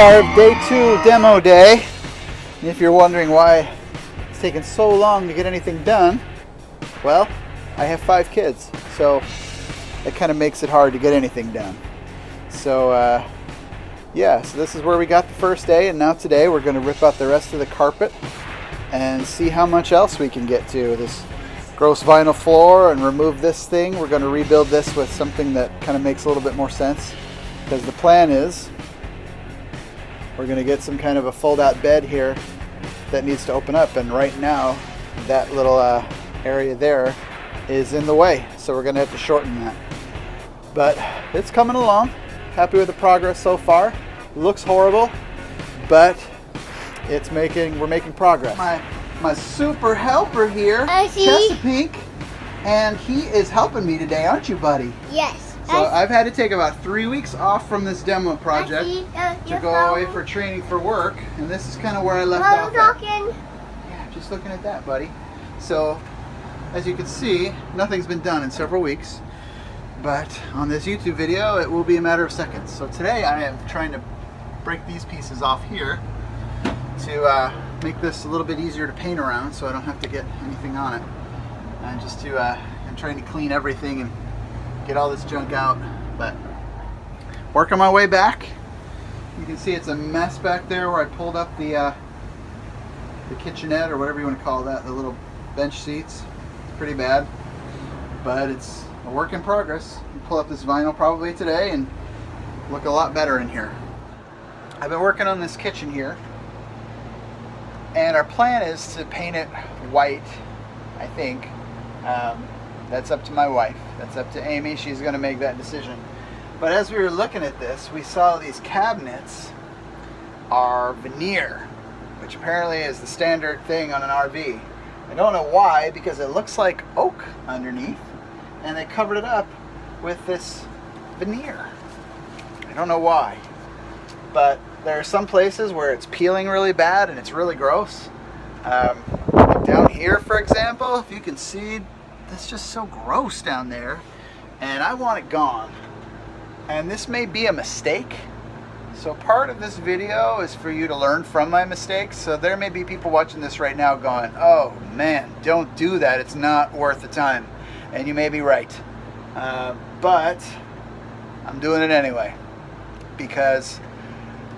are day 2 demo day. And if you're wondering why it's taken so long to get anything done, well, I have 5 kids, so it kind of makes it hard to get anything done. So yeah, so this is where we got the first day, and now today we're going to rip out the rest of the carpet and see how much else we can get to. This gross vinyl floor, and remove this thing. We're going to rebuild this with something that kind of makes a little bit more sense, because the plan is we're going to get some kind of a fold out bed here that needs to open up, and right now that little area there is in the way, so we're going to have to shorten that. But it's coming along. Happy with the progress so far. It looks horrible, but we're making progress. My super helper here, Chesapeake, and he is helping me today, aren't you, buddy? Yes. So I've had to take about 3 weeks off from this demo project to go away for training for work, and this is kind of where I left off. Yeah, just looking at that, buddy. So as you can see, nothing's been done in several weeks, but on this YouTube video it will be a matter of seconds. So today I am trying to break these pieces off here to make this a little bit easier to paint around, so I don't have to get anything on it, and just to I'm trying to clean everything and get all this junk out. But working my way back. You can see it's a mess back there where I pulled up the kitchenette, or whatever you want to call that, the little bench seats. It's pretty bad, but it's a work in progress. I'll pull up this vinyl probably today and look a lot better in here. I've been working on this kitchen here, and our plan is to paint it white, I think. That's up to my wife. That's up to Amy. She's going to make that decision. But as we were looking at this, we saw these cabinets are veneer, which apparently is the standard thing on an RV. I don't know why, because it looks like oak underneath, and they covered it up with this veneer. I don't know why, but there are some places where it's peeling really bad and it's really gross. Down here, for example, if you can see, that's just so gross down there, and I want it gone. And this may be a mistake, so part of this video is for you to learn from my mistakes. So there may be people watching this right now going, oh man, don't do that, it's not worth the time. And you may be right, but I'm doing it anyway, because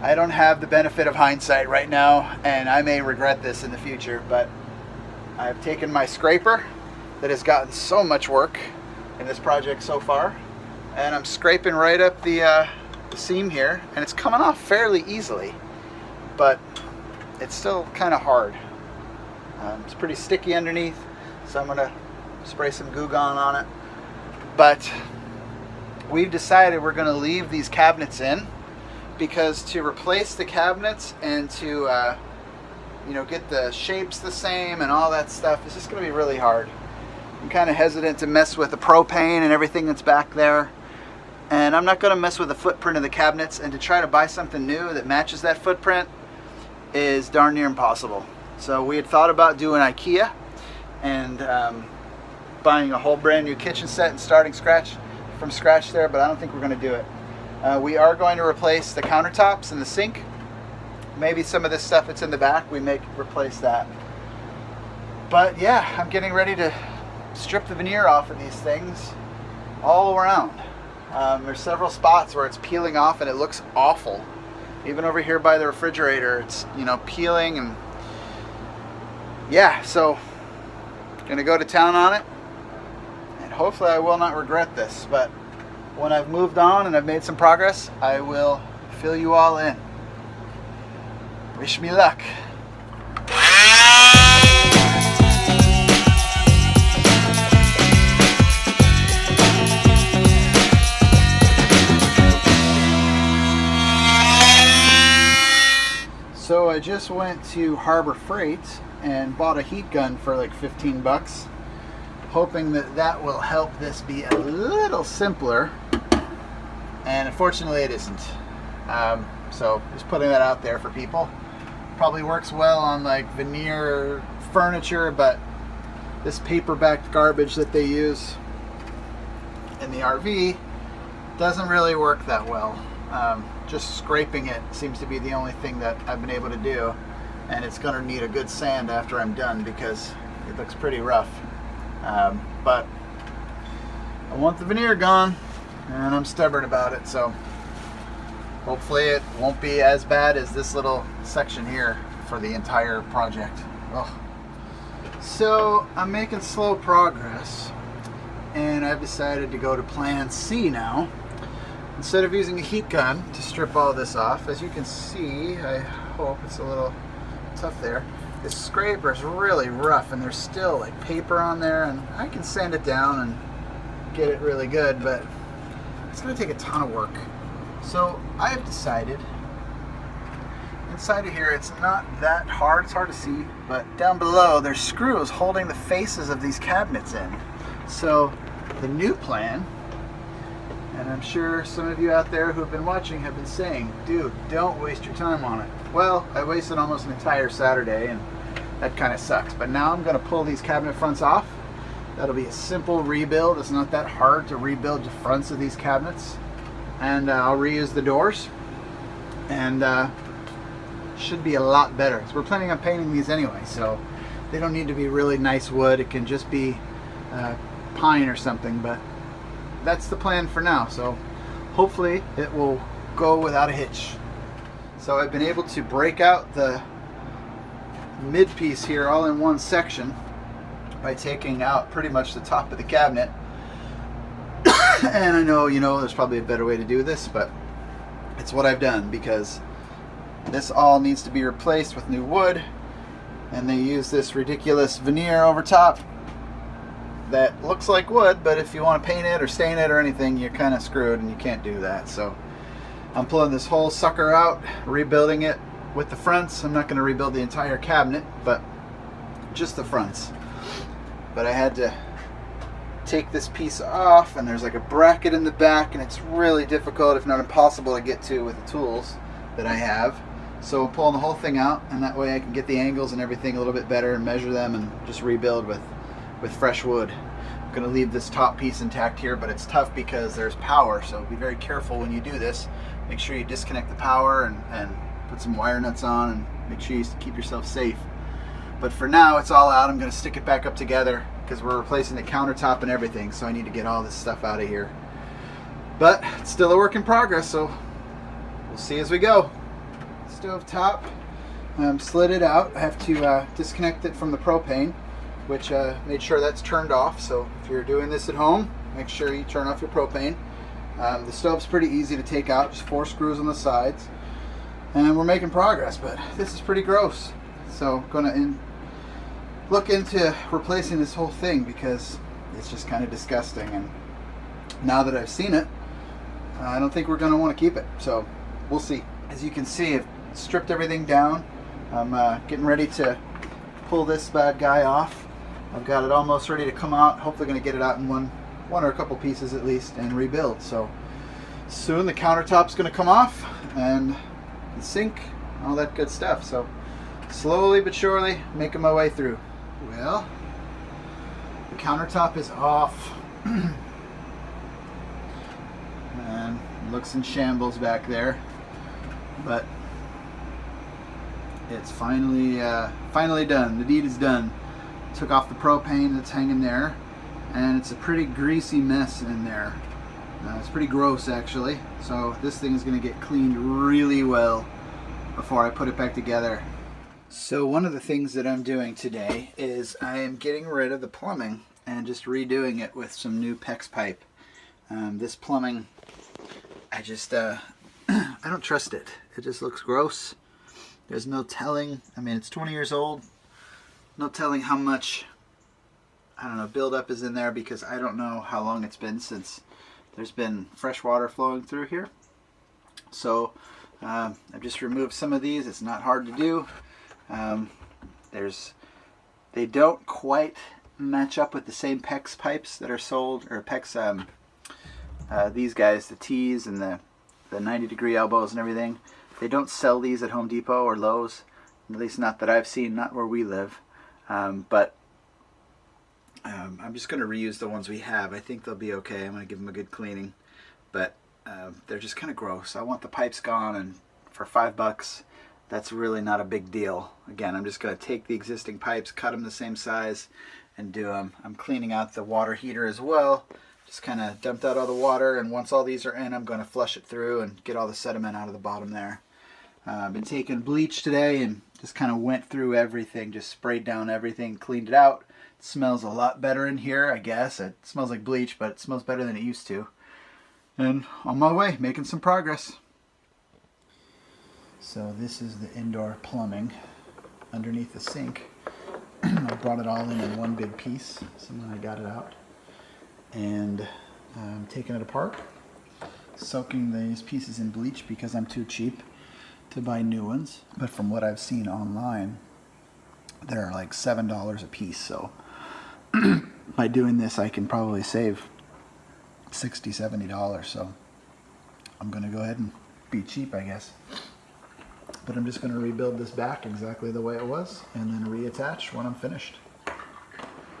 I don't have the benefit of hindsight right now, and I may regret this in the future. But I've taken my scraper that has gotten so much work in this project so far, and I'm scraping right up the seam here, and it's coming off fairly easily, but it's still kind of hard. It's pretty sticky underneath, so I'm gonna spray some Goo Gone on it. But we've decided we're gonna leave these cabinets in, because to replace the cabinets and to get the shapes the same and all that stuff is just going to be really hard. I'm kind of hesitant to mess with the propane and everything that's back there, and I'm not going to mess with the footprint of the cabinets, and to try to buy something new that matches that footprint is darn near impossible. So we had thought about doing IKEA and buying a whole brand new kitchen set and starting from scratch there, but I don't think we're going to do it. We are going to replace the countertops and the sink. Maybe some of this stuff that's in the back, we may replace that. But yeah, I'm getting ready to strip the veneer off of these things all around. There's several spots where it's peeling off and it looks awful. Even over here by the refrigerator, it's peeling, and yeah, so gonna go to town on it, and hopefully I will not regret this. But when I've moved on and I've made some progress, I will fill you all in. Wish me luck. So I just went to Harbor Freight and bought a heat gun for like 15 bucks, hoping that that will help this be a little simpler, and unfortunately it isn't. So just putting that out there for people. Probably works well on like veneer furniture, but this paper-backed garbage that they use in the RV doesn't really work that well. just scraping it seems to be the only thing that I've been able to do, and it's going to need a good sand after I'm done because it looks pretty rough. But I want the veneer gone, and I'm stubborn about it, so hopefully it won't be as bad as this little section here for the entire project. Oh. So I'm making slow progress, and I've decided to go to plan C now. Instead of using a heat gun to strip all this off, as you can see, I hope it's a little tough there, this scraper is really rough and there's still like paper on there, and I can sand it down and get it really good, but it's going to take a ton of work. So I have decided, inside of here it's not that hard, it's hard to see, but down below there's screws holding the faces of these cabinets in. So the new plan, and I'm sure some of you out there who have been watching have been saying, dude, don't waste your time on it. Well, I wasted almost an entire Saturday, and that kind of sucks. But now I'm going to pull these cabinet fronts off. That'll be a simple rebuild. It's not that hard to rebuild the fronts of these cabinets. And I'll reuse the doors. And should be a lot better. So we're planning on painting these anyway, so they don't need to be really nice wood. It can just be pine or something, but that's the plan for now. So hopefully it will go without a hitch. So I've been able to break out the mid piece here all in one section by taking out pretty much the top of the cabinet. And I know, there's probably a better way to do this, but it's what I've done because this all needs to be replaced with new wood, and they use this ridiculous veneer over top that looks like wood, but if you want to paint it or stain it or anything, you're kind of screwed and you can't do that. So I'm pulling this whole sucker out, rebuilding it with the fronts. I'm not going to rebuild the entire cabinet, but just the fronts. But I had to take this piece off, and there's like a bracket in the back, and it's really difficult, if not impossible, to get to with the tools that I have. So I'm pulling the whole thing out, and that way I can get the angles and everything a little bit better and measure them and just rebuild with fresh wood. I'm going to leave this top piece intact here, but it's tough because there's power, so be very careful when you do this. Make sure you disconnect the power and put some wire nuts on, and make sure you keep yourself safe. But for now, it's all out. I'm going to stick it back up together because we're replacing the countertop and everything, so I need to get all this stuff out of here. But it's still a work in progress, so we'll see as we go. Stove top, slid it out. I have to disconnect it from the propane, which made sure that's turned off. So if you're doing this at home, make sure you turn off your propane. The stove's pretty easy to take out, just 4 screws on the sides, and we're making progress, but this is pretty gross. So I'm going to look into replacing this whole thing because it's just kind of disgusting, and now that I've seen it, I don't think we're going to want to keep it, so we'll see. As you can see, I've stripped everything down. I'm getting ready to pull this bad guy off. I've got it almost ready to come out. Hopefully going to get it out in one or a couple pieces at least and rebuild. So soon the countertop's going to come off, and the sink, all that good stuff. So slowly but surely making my way through. Well, the countertop is off. And it looks in shambles back there, but it's finally done. The deed is done. Took off the propane that's hanging there, and it's a pretty greasy mess in there. It's pretty gross actually, so this thing is going to get cleaned really well before I put it back together. So one of the things that I'm doing today is I am getting rid of the plumbing and just redoing it with some new PEX pipe. This plumbing, I just I don't trust it. It just looks gross. There's no telling. I mean, it's 20 years old. No telling how much, I don't know, buildup is in there, because I don't know how long it's been since there's been fresh water flowing through here. So I've just removed some of these. It's not hard to do. They don't quite match up with the same PEX pipes that are sold, or PEX, these guys, the T's and the 90-degree elbows and everything. They don't sell these at Home Depot or Lowe's, at least not that I've seen, not where we live. But I'm just going to reuse the ones we have. I think they'll be okay. I'm going to give them a good cleaning. But they're just kind of gross. I want the pipes gone, and for $5, that's really not a big deal. Again, I'm just going to take the existing pipes, cut them the same size, and do them. I'm cleaning out the water heater as well. Just kind of dumped out all the water, and once all these are in, I'm going to flush it through and get all the sediment out of the bottom there. I've been taking bleach today and just kind of went through everything, just sprayed down everything, cleaned it out. It smells a lot better in here, I guess. It smells like bleach, but it smells better than it used to. And on my way, making some progress. So this is the indoor plumbing underneath the sink. I brought it all in one big piece, so then I got it out. And I'm taking it apart, soaking these pieces in bleach because I'm too cheap to buy new ones. But from what I've seen online, they're like $7 a piece. So by doing this, I can probably save $60, $70. So I'm going to go ahead and be cheap, I guess. But I'm just going to rebuild this back exactly the way it was and then reattach when I'm finished.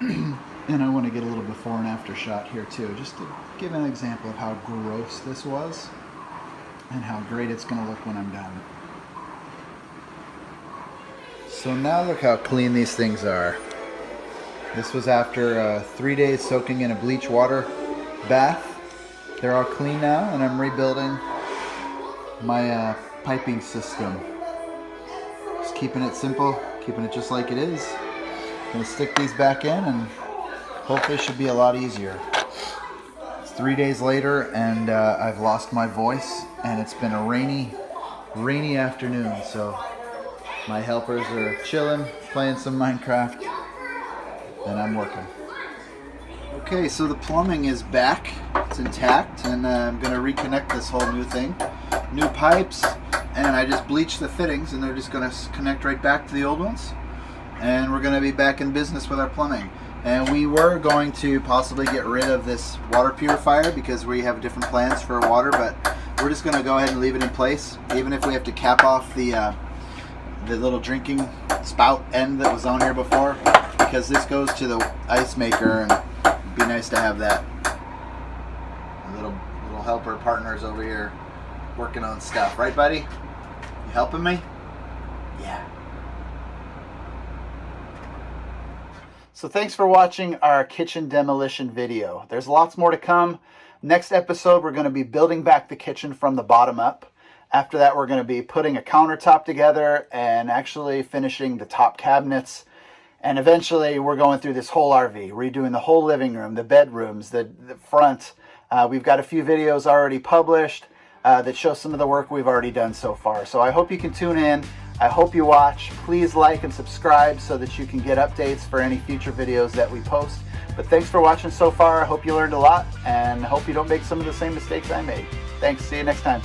And I want to get a little before and after shot here too, just to give an example of how gross this was and how great it's going to look when I'm done. So now look how clean these things are. This was after 3 days soaking in a bleach water bath. They're all clean now, and I'm rebuilding my piping system. Just keeping it simple, keeping it just like it is. Gonna stick these back in, and hopefully it should be a lot easier. It's 3 days later, and I've lost my voice, and it's been a rainy afternoon, so my helpers are chilling, playing some Minecraft, and I'm working. Okay, so the plumbing is back. It's intact, and I'm going to reconnect this whole new thing. New pipes, and I just bleached the fittings, and they're just going to connect right back to the old ones. And we're going to be back in business with our plumbing. And we were going to possibly get rid of this water purifier because we have different plans for water, but we're just going to go ahead and leave it in place, even if we have to cap off the little drinking spout end that was on here before, because this goes to the ice maker, and it'd be nice to have that. Little helper partners over here working on stuff, right, buddy? You helping me? Yeah. So thanks for watching our kitchen demolition video. There's lots more to come. Next episode, we're going to be building back the kitchen from the bottom up. After that, we're going to be putting a countertop together and actually finishing the top cabinets. And eventually, we're going through this whole RV, redoing the whole living room, the bedrooms, the front. We've got a few videos already published that show some of the work we've already done so far. So I hope you can tune in. I hope you watch. Please like and subscribe so that you can get updates for any future videos that we post. But thanks for watching so far. I hope you learned a lot, and I hope you don't make some of the same mistakes I made. Thanks. See you next time.